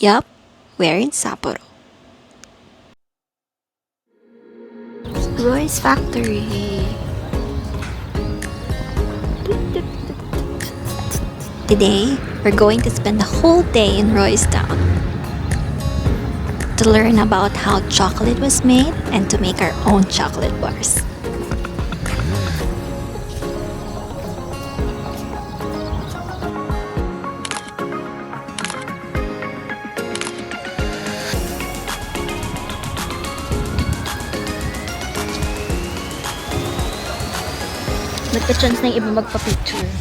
Yup, we're in Sapporo. Roy's Factory. Today, we're going to spend the whole day in Roy's Town to learn about how chocolate was made and to make our own chocolate bars. Nagka-chance na yung iba magpa-picture.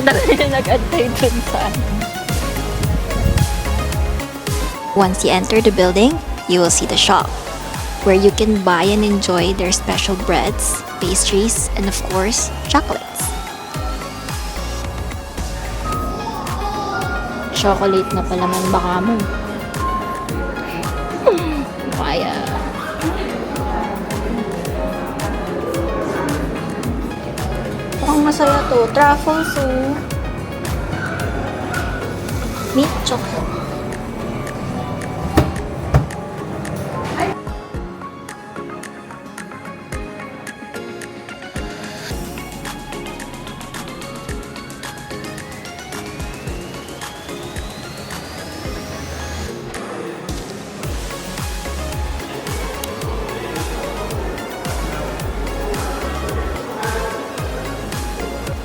Ang dami na nag-antay dun sa Once you enter the building, you will see the shop, where you can buy and enjoy their special breads, pastries, and of course, chocolates. chocolate na pala man baka mo. Kaya. Mukhang masaya to. Truffles, oh. Meat chocolate.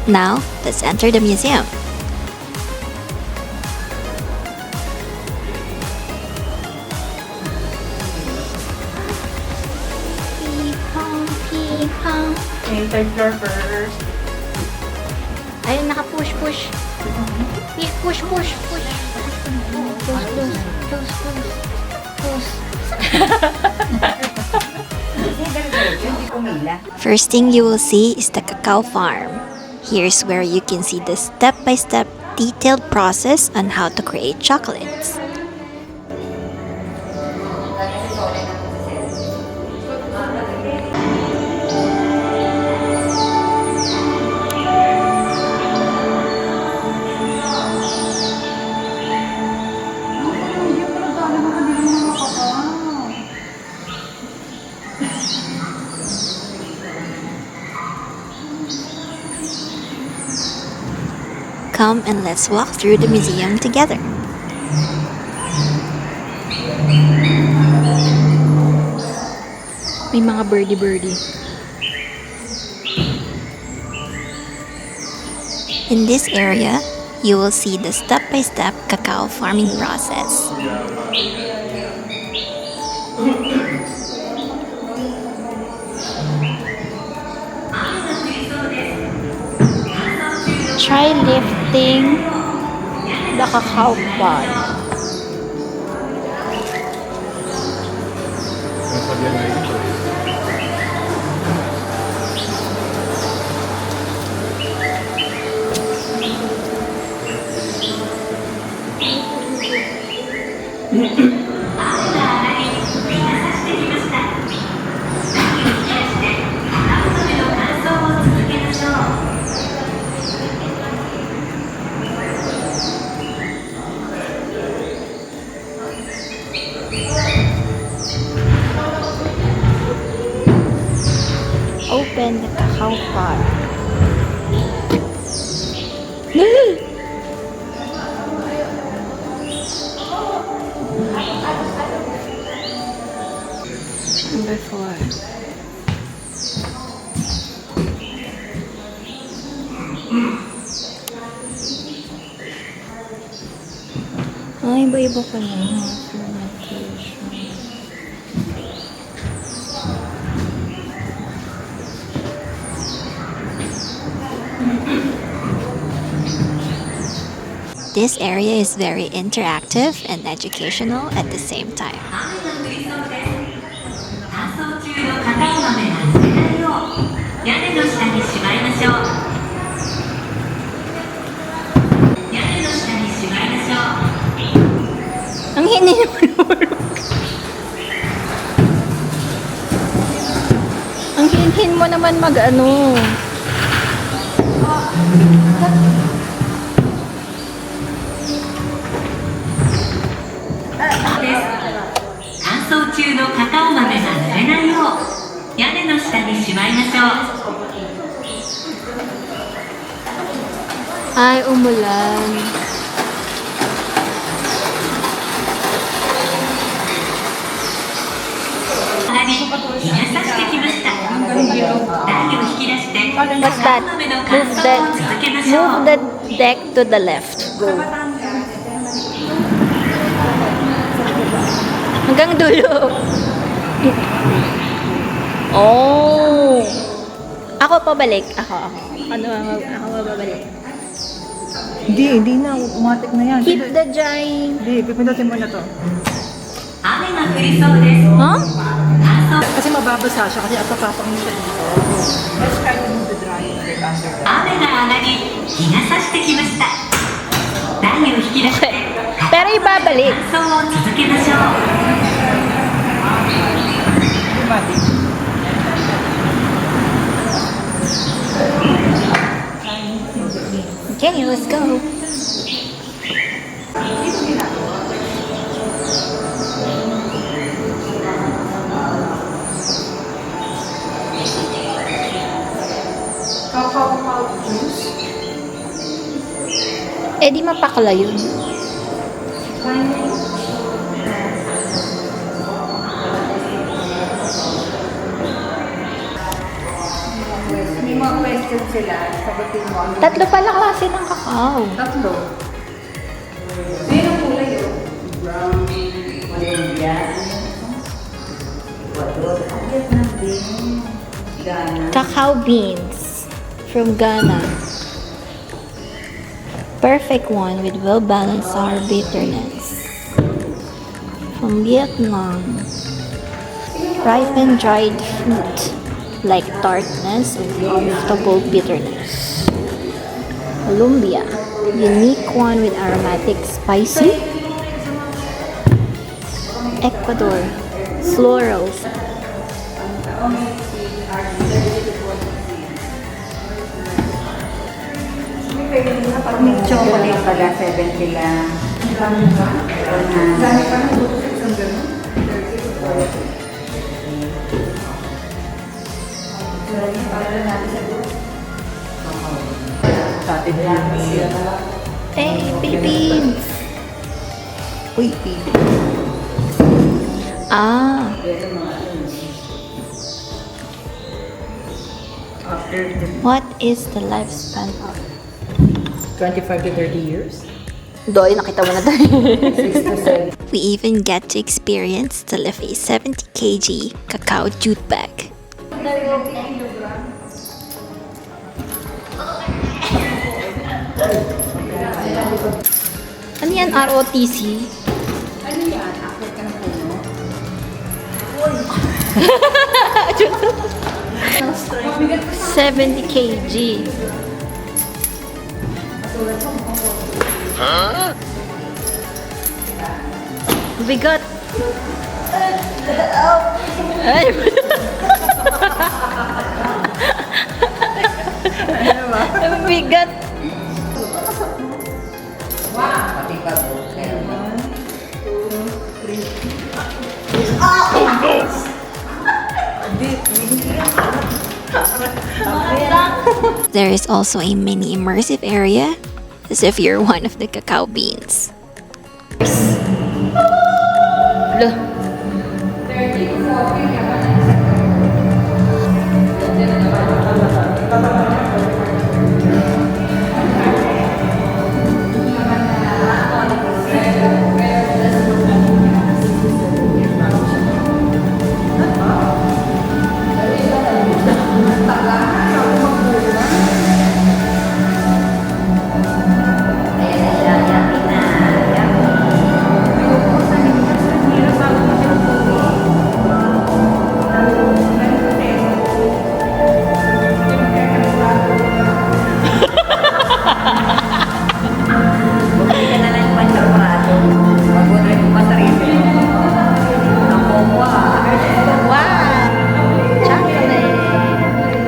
Now, let's enter the museum. Okay, third floor first. Ayun, naka-push. Push. Close. First thing you will see is the cacao farm. Here's where you can see the step-by-step detailed process on how to create chocolates. Come and let's walk through the museum together. May mga birdie. In this area, you will see the step-by-step cacao farming process. Try lifting the cacao pod. Open the cacao pod. Number 4. Ay, iba-iba pala yung fermentation. This area is very interactive and educational at the same time. Ang hindi naman marunong. Ang hinhin mo naman mag-ano. Ay, umulan. What's that? Move the deck to the left. Go. Hanggang dulo. Oh. Ako pabalik. Ako. Ako babalik. Hindi na. Automatic na yan. Keep the drying. Hindi, pipindutin mo na to. Huh? Kasi mababasa siya kasi at papapang siya dito. Let's try to move the drying right under that. 雨が上がり、日が差してきました。台を引き出して Pero ibabalik. 乾燥を続けましょう。 Okay, let's go. Eh di mapakla yun. May mga question sila. Sagutin mo. Tatlo pala klase ng kakao. Tatlo. Ayun ang kulay yun. Brown, Colombian, Ecuador, Vietnam din, Ghana. Cacao beans from Ghana. Perfect one with well-balanced sour bitterness. From Vietnam. Ripened dried fruit like tartness and comfortable bitterness. Colombia. Unique one with aromatic spicy. Ecuador. Florals. Pag may chocolate pala, 70 lang. Hey, Philippines! Uy, Ah, after the what is the lifespan of? 25 to 30 years? Doy, nakita mo na tayo. 6 to 7. We even get to experience the lift a 70 kg cacao jute bag. Ano yan, ROTC? Ano yan? Akit ka ng puno? 70 kg. Bigat. Ay. Bigat. There is also a mini immersive area, as if you're one of the cacao beans. Look.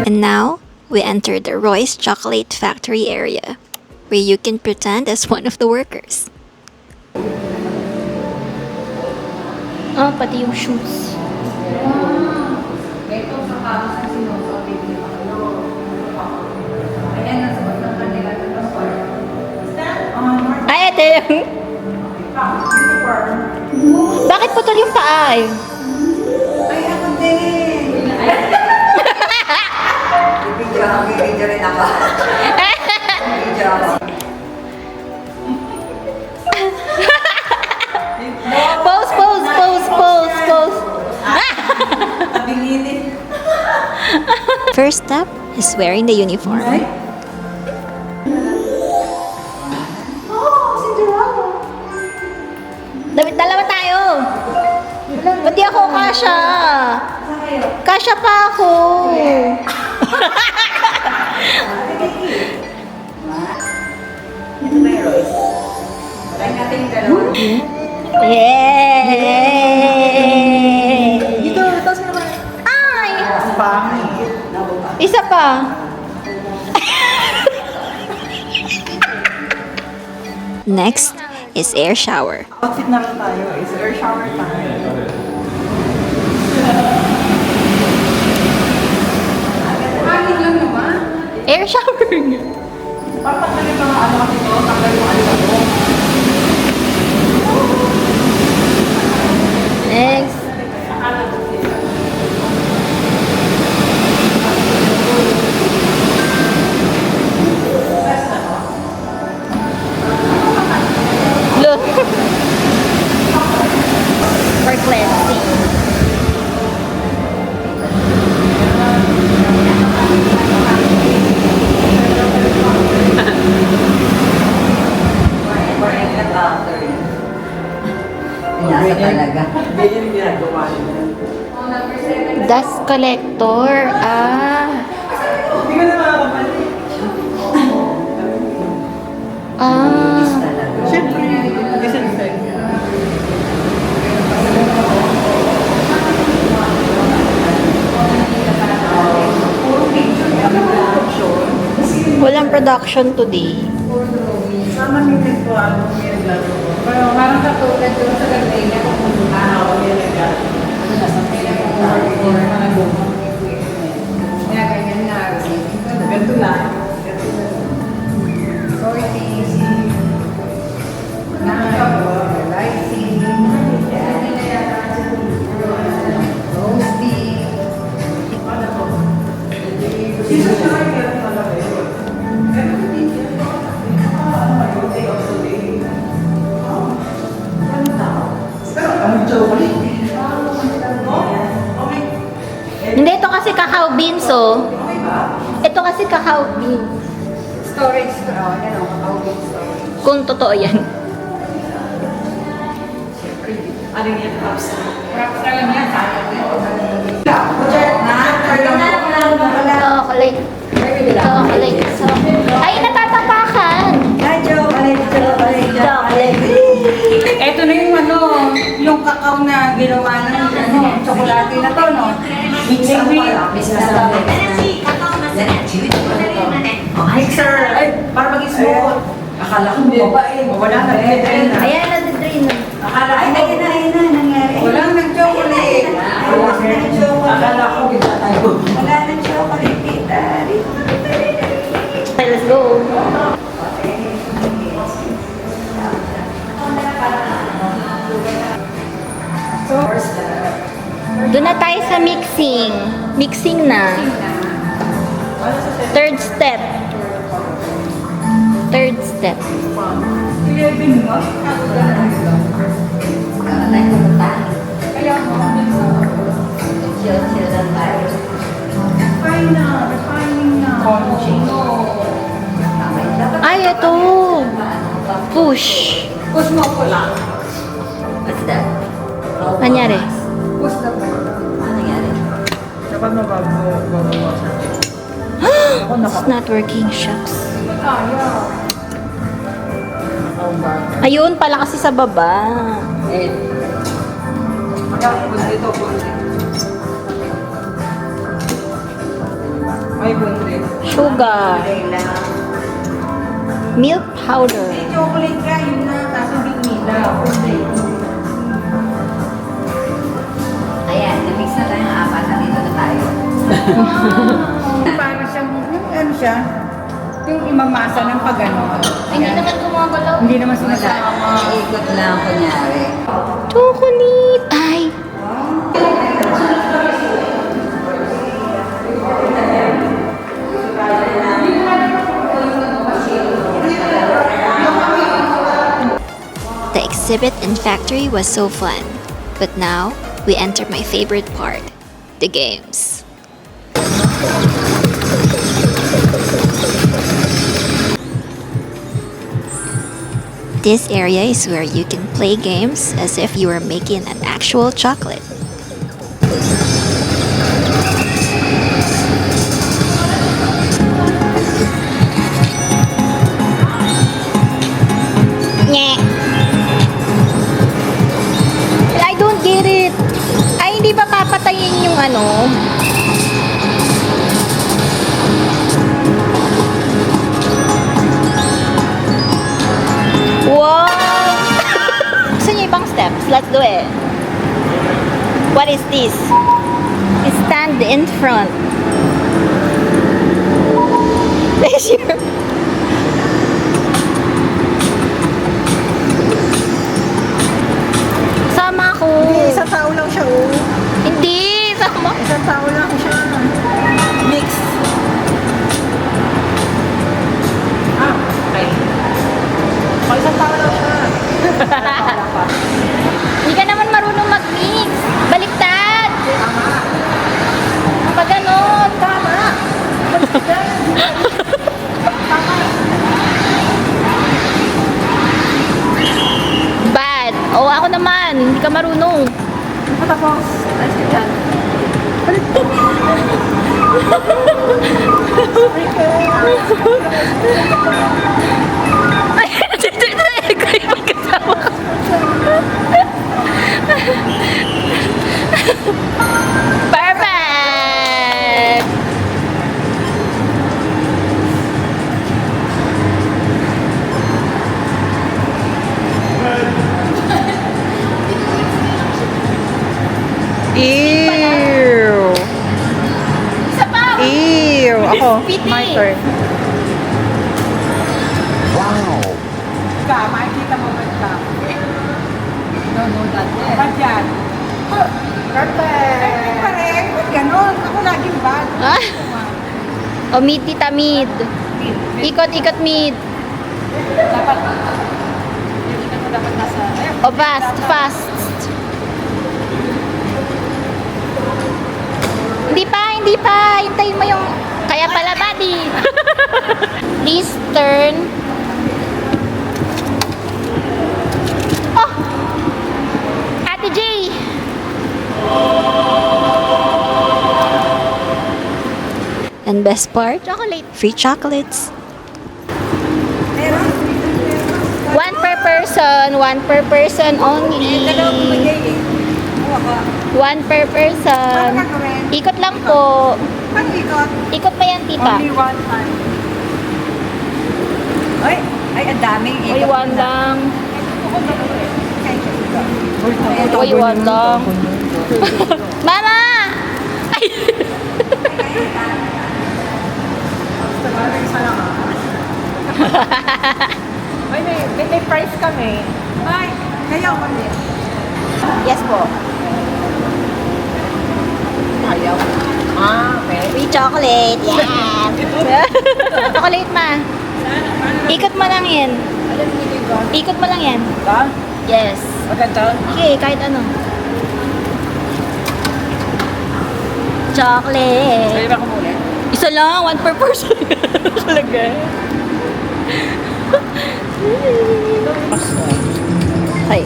And now, we enter the Royce Chocolate Factory area, where you can pretend as one of the workers. Ah, pati yung shoes. Ito sa kapas na sinusuot dito. Ayan, nasa ng kanila ng ate. Bakit putol yung paa eh? Ay, ako din. Video rin ako. Video ako. Pose. Abilinin. First step is wearing the uniform. Dalawa tayo. Ba't di ako kasha? Kasha pa ako. Ito ba yung Royce? Try natin yung dalawa. Yay! Dito, tapos naman. Ay! Pangit. Isa pa. Next is air shower. Outfit na lang tayo. Is air shower tayo. Hangin lang naman. Air shower. Papatagay mga ano kasi ito. Tanggal yung ano mo. Next. Look. For cleansing. For exit after. Pinasa talaga. Ganyan yung ginagawa nila. Dust collector. Hindi ko na makakapalik. Talaga. Siyempre. Disinfect. Walang production today. Sama yung nagpuan mo yung naglaro. Pero parang katulad doon sa gagawin niya kung yung naglalaro. Ano na, sa mga lumang equipment. Kaya ganyan nga. Ganito lang. Sorting. Lighting. Roasting. Dito siya ay meron talaga yun. Hindi, ito kasi cacao beans, oh. Ito kasi cacao beans. Storage. Yan o, outlet storage. Kung totoo yan. Ano yan? Props na lang yan. Chocolate. Chocolate. Ay, natatapakan. Chocolate. Ito na yung ano, yung kakao na ginawa ng ano, tsokolate na to, no? Mixer pala. Mixer! Ay, para maging smooth. Akala ko babae. Wala na. Ayan, nag-drain na. Akala ko nangyari. Wala nang chocolate. Wala nang chocolate. Akala ko kita tayo. Wala nang chocolate, tita. Okay, let's go. Doon na tayo sa mixing. Mixing na. Third step. Third step. Chill lang tayo. Ay, ito. Push. Push mo ko lang. What's that? Anyari? Push na po. Ano nangyari? Dapat mababawasan. It's not working. Shucks. Ayun, pala kasi sa baba. Eh. Push dito, push dito. Ay, bunti. Sugar. Milk powder. Chocolate ka, yun na. Kaso bigmila. Ayan, na-mix na tayo ng apat. Nandito na tayo. Para siyang, ano siya? yung imamasa ng pagano. Hindi naman gumagalaw. Hindi naman Wala. sumasama. Iniikot lang kunyari. Chocolate! Ay! The exhibit and factory was so fun. But now, we enter my favorite part, the games. This area is where you can play games as if you were making an actual chocolate. I don't get it. Ay, hindi ba papatayin yung ano? Wow! Gusto niyo ibang steps? Let's do it. What is this? Stand in front. Is your... Sama ko. Isang tao lang siya, oh. Hindi, sama. Isang tao lang siya. Mix. Ah, okay. O, isang tao lang siya. Hindi ka naman marunong mag-mix. Baliktad. Pag ganon. Tama. Bad. O ako naman. Hindi ka marunong. Tapos, ay, yan. Ay, ko yung magkasama ko. Perfect! Ew. Isa pa! Ew. Ako, Piti. my turn. Ka, makikita mo ba ka? No, no, that's it. Ba't yan? Perfect. Pareho. Ba't ganon? Ako laging bad. Ah. O, mid, tita, mid. Ikot, ikot, mid. Dapat, yung ikan mo dapat nasa, ayun. O, fast, fast. Hindi pa, hindi pa. Hintayin mo yung... Kaya pala, buddy. Please turn. Oh! Ate J! And best part? Chocolate. Free chocolates. One per person only. One per person. Ikot lang po. Paano ikot? Ikot pa yan, tita. Only one time. Ay, ang daming Uy, ikot. one lang. Ito, Uy, one lang. Mama! Ay! Isa lang ah. Ay, may price kami. Ay, kayo kami. Yes po. Ayaw. Ah, okay. Free chocolate. Yes! Chocolate, ma. Ikot mo lang yan. Alam mo dito? Ikot mo lang yan. Ba? Yes. Maganda? Okay, kahit ano. Chocolate. Pwede ba kumulit? Isa lang, one per person. Talaga. Hi.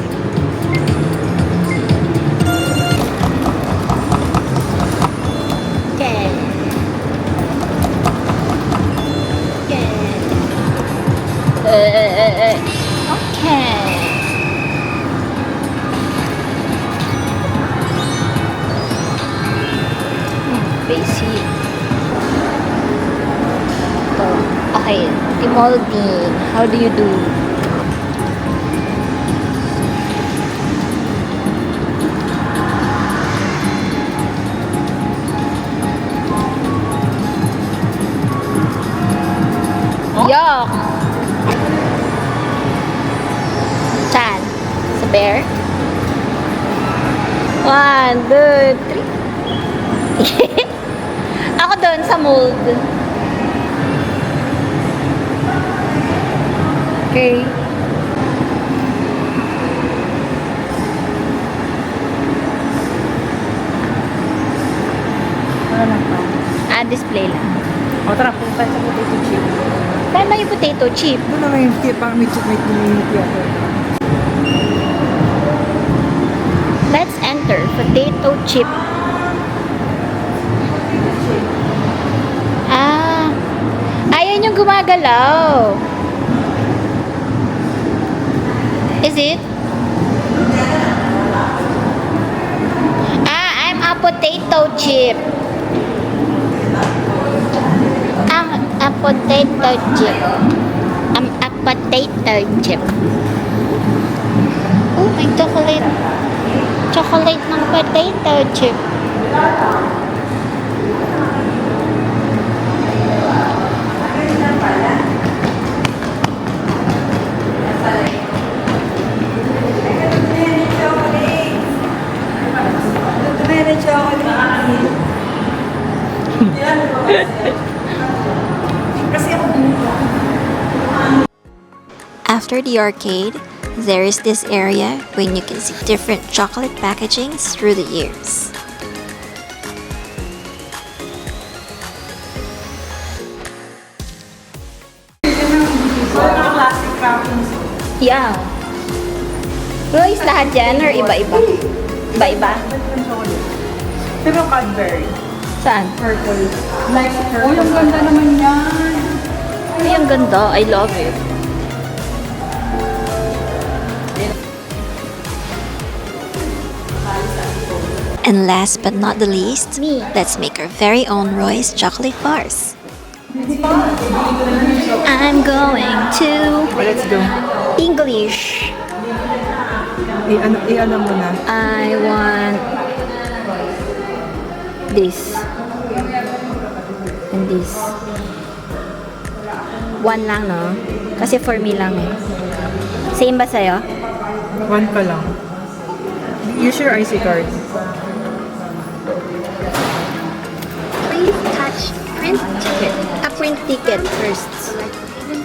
Okay. Okay. Okay. Basic. Ito. Okay. Demolding. How do you do? Yuck! Saan? Sa bear? 1, 2, 3. Ako doon sa mold. Okay. Ano lang to? Display lang. O tara, punta tayo sa potato chip. Saan ba yung potato chip? Doon naman yung tip, parang may chip, may community ako. Let's enter potato chip. Ayun yung gumagalaw. Is it? I'm a potato chip. I'm a potato chip. I'm a potato chip. Oh, may chocolate. Chocolate ng potato chip. After the arcade, there is this area when you can see different chocolate packagings through the years. Classic wrappings. Yeah. Rose lahat yan or iba-iba? Iba-iba? Pero Cadbury. Saan? Purple. Like purple. Oh, yung ganda naman yan. Ay, ang ganda. I love it. And last but not the least, Me. let's make our very own Roy's chocolate bars. I'm going to Let's go. English. I-ano mo na. I want this. And this. One lang, no? Kasi for me lang eh. Same ba sa'yo? One ka lang. Use your IC card. Please touch print ticket. A print ticket first.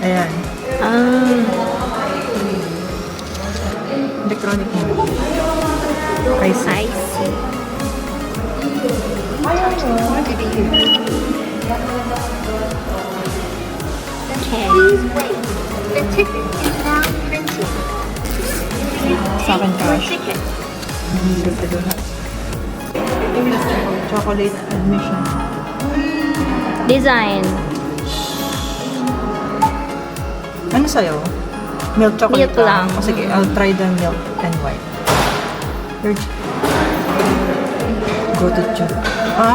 Ayan. Electronic mo. IC. I see. Okay. Please wait. The ticket is now printing. Sa akin cash. Ticket. Ganda doon. Chocolate admission. Design. Ano sa'yo? Milk chocolate Milk lang. O sige, I'll try the milk and white. Go to June.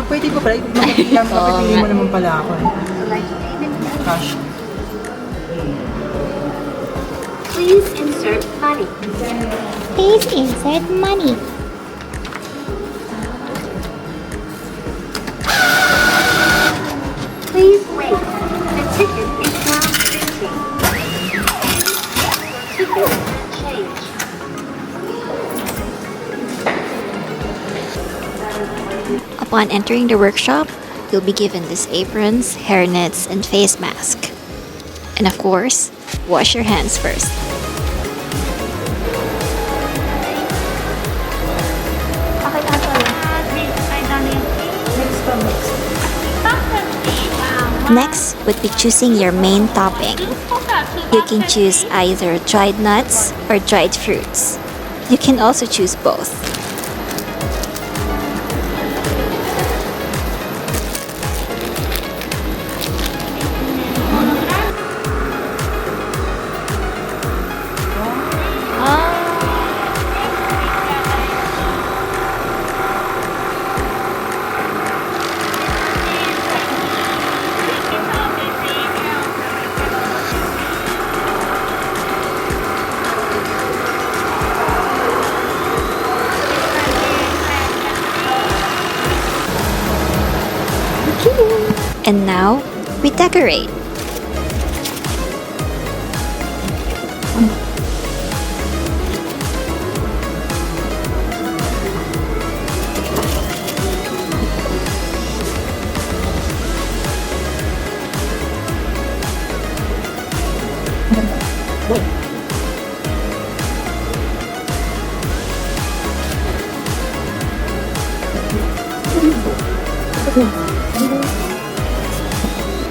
Pwede ko pala. Mapipili mo naman pala ako. Cash. Please insert money. Please insert money. Please wait. The ticket is now printing. Ticket change. Upon entering the workshop, you'll be given these aprons, hairnets, and face mask. And of course, wash your hands first. Next would be choosing your main topping. You can choose either dried nuts or dried fruits. You can also choose both. And now, we decorate.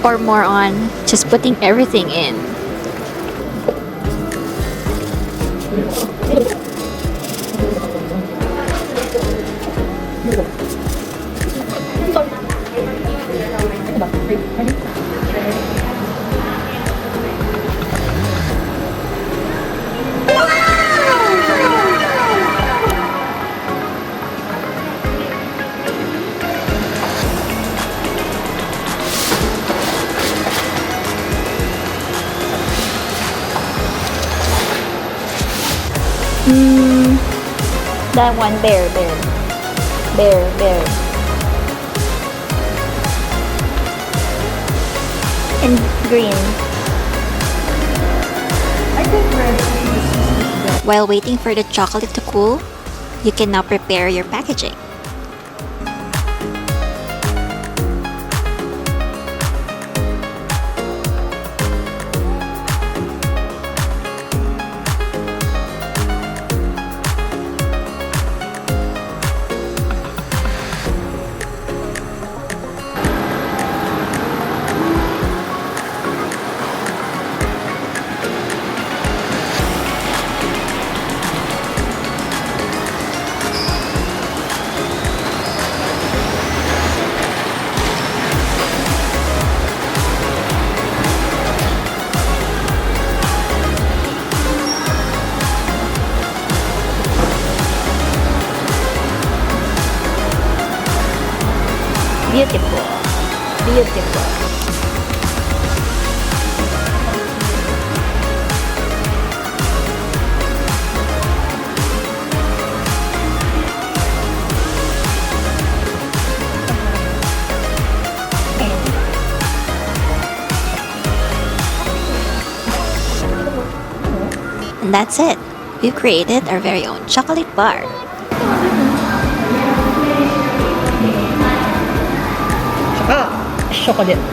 or more on just putting everything in. That one, bear. And green. I think red is While waiting for the chocolate to cool, you can now prepare your packaging. Beautiful. And that's it. We've created our very own chocolate bar. Chocolate.